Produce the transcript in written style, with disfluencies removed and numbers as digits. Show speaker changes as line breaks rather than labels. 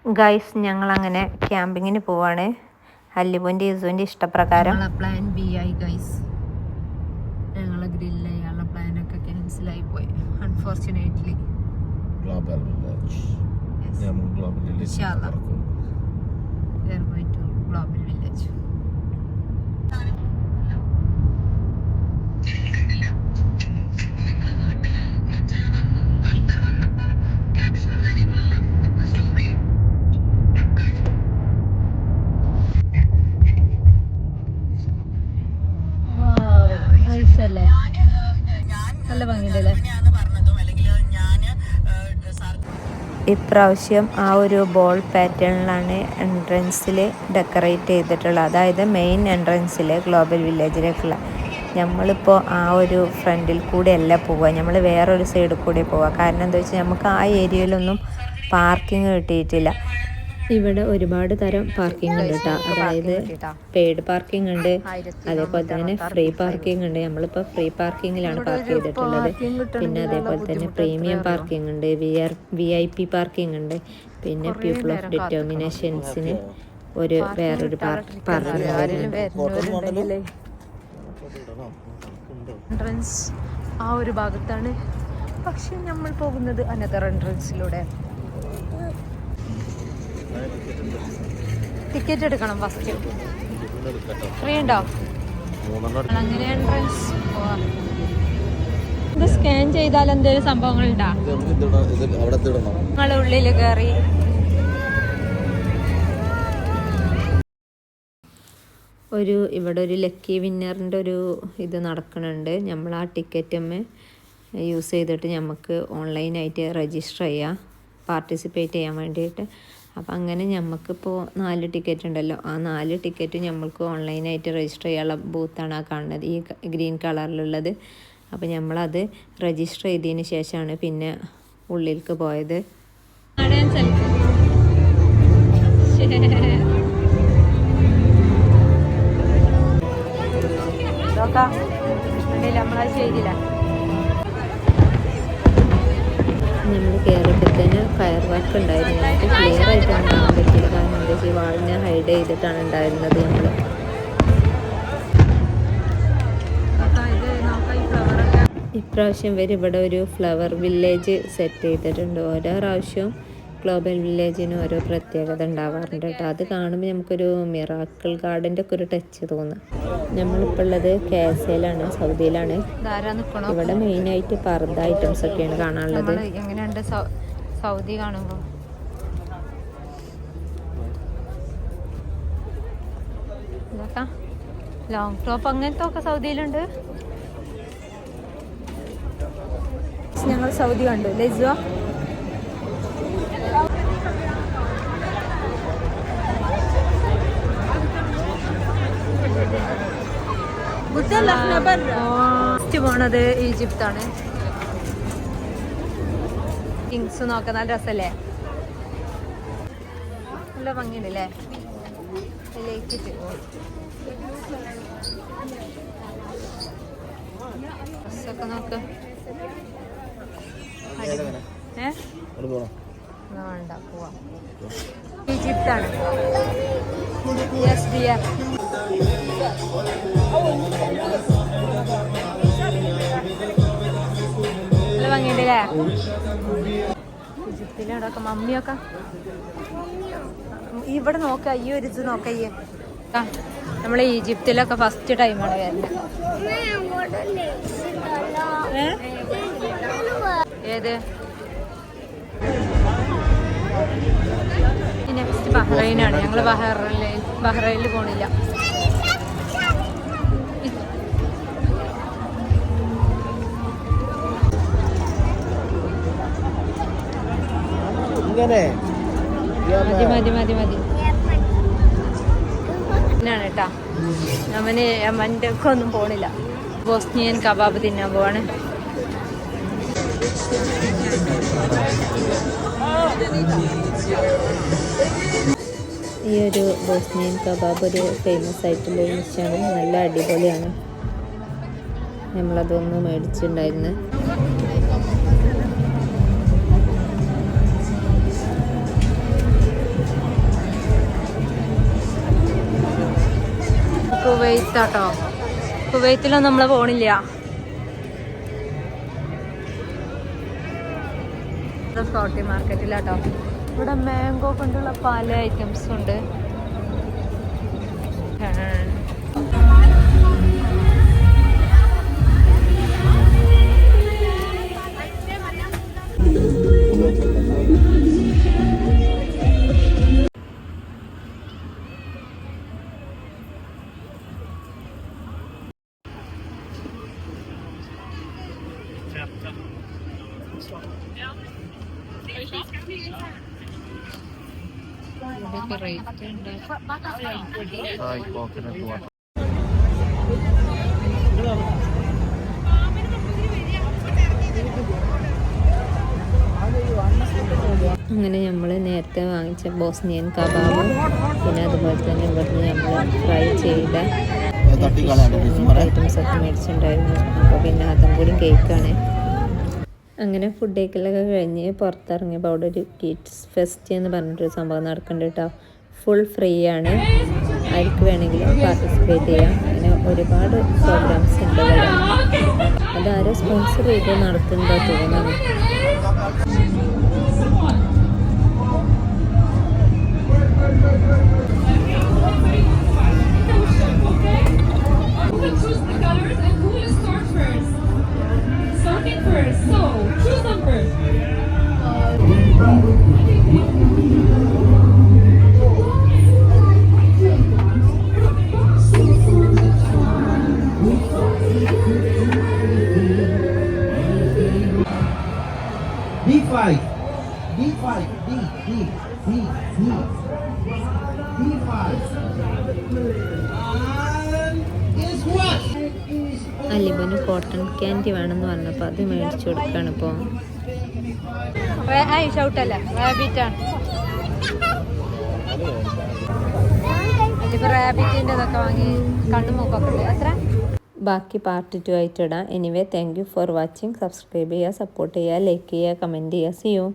Guys ഞങ്ങളങ്ങനെ ക്യാമ്പിങ്ങിന് പോവാണ്. അല്ലിബുൻ്റെ യൂസുവിൻ്റെ ഇഷ്ടപ്രകാരം. പ്ലാൻ ബി ആയി ഗൈസ്. ഞങ്ങളെ ഗ്രില്ല് ചെയ്യാനുള്ള പ്ലാനൊക്കെ ക്യാൻസലായി പോയി അൺഫോർച്ചുനേറ്റ്ലി.
Global village.
ഇൻഷാല്ലാ we are going to global village. ല്ലേ നല്ല ഭംഗിയുണ്ടല്ലേ. ഇപ്രാവശ്യം ആ ഒരു ബോൾ പാറ്റേണിലാണ് എൻട്രൻസിൽ ഡെക്കറേറ്റ് ചെയ്തിട്ടുള്ളത്. അതായത് മെയിൻ എൻട്രൻസിൽ ഗ്ലോബൽ വില്ലേജിലേക്കുള്ള. നമ്മളിപ്പോൾ ആ ഒരു ഫ്രണ്ടിൽ കൂടെ അല്ല പോവുക, നമ്മൾ വേറൊരു സൈഡിൽ കൂടെ പോവുക. കാരണം എന്താ വെച്ചാൽ നമുക്ക് ആ ഏരിയയിലൊന്നും പാർക്കിംഗ് കിട്ടിയിട്ടില്ല. ഇവിടെ ഒരുപാട് തരം പാർക്കിംഗ് ഉണ്ട് കേട്ടോ. അതായത് പെയ്ഡ് പാർക്കിംഗ് ഉണ്ട്, അതേപോലെ തന്നെ ഫ്രീ പാർക്കിംഗ് ഉണ്ട്. നമ്മളിപ്പോൾ ഫ്രീ പാർക്കിങ്ങിലാണ് പാർക്ക് ചെയ്തിട്ടുള്ളത്. പിന്നെ അതേപോലെ തന്നെ പ്രീമിയം പാർക്കിംഗ് ഉണ്ട്, VIP പാർക്കിംഗ് ഉണ്ട്. പിന്നെ പീപ്പിൾ ഓഫ് ഡിറ്റർമിനേഷൻസിന് വേറൊരു പാർക്കിംഗ് വരുന്നുണ്ട്. എൻട്രൻസ് ആ ഒരു ഭാഗത്താണ്, പക്ഷെ നമ്മൾ പോകുന്നത് അനദർ എൻട്രൻസിലൂടെ. ടിക്കറ്റ് എടുക്കണം ഫസ്റ്റ്. ഫ്രീ ഉണ്ടോ? അങ്ങനെ എൻട്രൻസ് പോവാം. ഇത് സ്കാൻ ചെയ്താൽ എന്തെങ്കിലും സംഭവങ്ങളുണ്ടോ? നിങ്ങളെ ഉള്ളിൽ കയറി ഇവിടെ ഒരു ലക്കി വിന്നറിൻ്റെ ഒരു ഇത് നടക്കുന്നുണ്ട്. നമ്മൾ ആ ടിക്കറ്റമ്മ യൂസ് ചെയ്തിട്ട് നമുക്ക് ഓൺലൈനായിട്ട് രജിസ്റ്റർ ചെയ്യാം, പാർട്ടിസിപ്പേറ്റ് ചെയ്യാൻ വേണ്ടിയിട്ട്. അപ്പം അങ്ങനെ നമുക്കിപ്പോൾ 4 ടിക്കറ്റ് ഉണ്ടല്ലോ, ആ 4 ടിക്കറ്റ് നമ്മൾക്ക് ഓൺലൈനായിട്ട് രജിസ്റ്റർ ചെയ്യാനുള്ള ബൂത്താണ് ആ കാണുന്നത്, ഈ ഗ്രീൻ കളറിലുള്ളത്. അപ്പം നമ്മളത് രജിസ്റ്റർ ചെയ്തതിന് ശേഷമാണ് പിന്നെ ഉള്ളിലേക്ക് പോയത്. നമ്മളത് ചെയ്തില്ല. നമ്മൾ കയറിയപ്പോൾ തന്നെ ഫയർ വർക്ക് ഉണ്ടായിരുന്നു. നമുക്ക് ക്ലിയർ ആയിട്ടൊന്നും കാണാൻ പറ്റില്ല, കാരണം എന്താ വെച്ചാൽ വാളിനെ ഹൈഡ് ചെയ്തിട്ടാണ് ഉണ്ടായിരുന്നത്. നമ്മൾ ഇപ്രാവശ്യം ഇവിടെ ഒരു ഫ്ലവർ വില്ലേജ് സെറ്റ് ചെയ്തിട്ടുണ്ട്. ഓരോ പ്രാവശ്യവും ഗ്ലോബൽ വില്ലേജിന് ഓരോ പ്രത്യേകത ഉണ്ടാവാറുണ്ട് കേട്ടോ. അത് കാണുമ്പോൾ നമുക്കൊരു മിറാക്കിൾ ഗാർഡൻ്റെ ഒക്കെ ഒരു ടച്ച് തോന്നും. നമ്മളിപ്പോൾ ഉള്ളത് KSAയിലാണ്, സൗദിയിലാണ്. ഇവിടെ മെയിനായിട്ട് പർദ്ദ ഐറ്റംസ് ഒക്കെയാണ് കാണാനുള്ളത്. എങ്ങനെയുണ്ട് സൗദി കാണുമ്പോൾ? ലോങ് ടോപ്പ് അങ്ങനത്തെ ഒക്കെ സൗദിയിലുണ്ട്. ഞങ്ങൾ സൗദി കണ്ടു. ലെജുവ പോണത് ഈജിപ്താണ്. കിങ്സ് നോക്കാൻ നല്ല രസല്ലേ, നല്ല ഭംഗിയുണ്ടല്ലേ. ഡ്രസ്സൊക്കെ നോക്ക്. വേണ്ട, പോവാം. ഈജിപ്താണ്. നല്ല ഭംഗിയുണ്ടല്ലേ. ഈജിപ്തിലൊക്കെ മമ്മിയൊക്കെ ഇവിടെ നോക്ക. ഈ ഒരു ഇത് നോക്ക. നമ്മൾ ഈജിപ്തിലൊക്കെ ഫസ്റ്റ് ടൈമാണ് വരുന്നത്. ഏത് നെക്സ്റ്റ് ബഹ്റൈനാണ്. ഞങ്ങൾ ബഹ്റൈനിൽ പോണില്ല. മതി ാണ് കേട്ടാ. യമൻ്റെ ഒക്കെ ഒന്നും പോണില്ല. ബോസ്നിയൻ കബാബ് തിന്നാൻ പോവാണ്. ഈ ഒരു ബോസ്നിയൻ കബാബ് ഒരു ഫേമസ് ആയിട്ടുള്ളൊരു ഡിഷാണ്. നല്ല അടിപൊളിയാണ്. നമ്മളതൊന്ന് മേടിച്ചിട്ടുണ്ടായിരുന്നു.
കുവൈത്താട്ടോ. കുവൈത്തിലൊന്നും നമ്മൾ പോണില്ല. ഫ്ലോട്ടി മാർക്കറ്റിലാട്ടോ. ഇവിടെ മാംഗോ കൊണ്ടുള്ള പല ഐറ്റംസും ഉണ്ട്.
Thai coconut water.
അങ്ങനെ നമ്മൾ നേരത്തെ വാങ്ങിച്ച ബോസ്നിയൻ കബാബും പിന്നെ അതുപോലെ തന്നെ ഇവിടുന്ന് നമ്മൾ ഫ്രൈ ചെയ്ത ഐറ്റംസ് ഒക്കെ മേടിച്ചിട്ടുണ്ടായിരുന്നു. അപ്പോൾ പിന്നെ അതും കൂടി കേക്കാണ്. അങ്ങനെ ഫുഡ് കഴിക്കലൊക്കെ കഴിഞ്ഞ് പുറത്തിറങ്ങിയപ്പോൾ അവിടെ ഒരു കിഡ്സ് ഫെസ്റ്റ് എന്ന് പറഞ്ഞിട്ടൊരു സംഭവം നടക്കുന്നുണ്ട് കേട്ടോ. ഫുൾ ഫ്രീ ആണ്, ആർക്ക് വേണമെങ്കിലും പാർട്ടിസിപ്പേറ്റ് ചെയ്യാം. അങ്ങനെ ഒരുപാട് പ്രോഗ്രാംസ് ഉണ്ട് ഇവിടെ. അതാരും സ്പോൺസർ ചെയ്ത് നടത്തുന്നുണ്ടോ തോന്നുന്നു.
D5, D5, D, D, D, D, D5. Guess what?
അലിബന് കോട്ടൺ ക്യാൻഡി വേണമെന്ന് പറഞ്ഞപ്പോൾ അത് മേടിച്ചു കൊടുക്കുകയാണ് ഇപ്പോൾ.
ഷൗട്ടല്ല, റാബിറ്റാണ്. ഇപ്പോൾ റാബിറ്റിൻ്റെ ഇതൊക്കെ വാങ്ങി കണ്ണും മൂക്കൊക്കെ ഉണ്ട്. എത്ര?
ബാക്കി പാർട്ട് 2 ആയിട്ട് ഇടാം. Anyway thank you for watching. Subscribe ചെയ്യുക, സപ്പോർട്ട് ചെയ്യുക, ലൈക്ക് ചെയ്യുക, കമൻറ്റ് ചെയ്യുക. See U.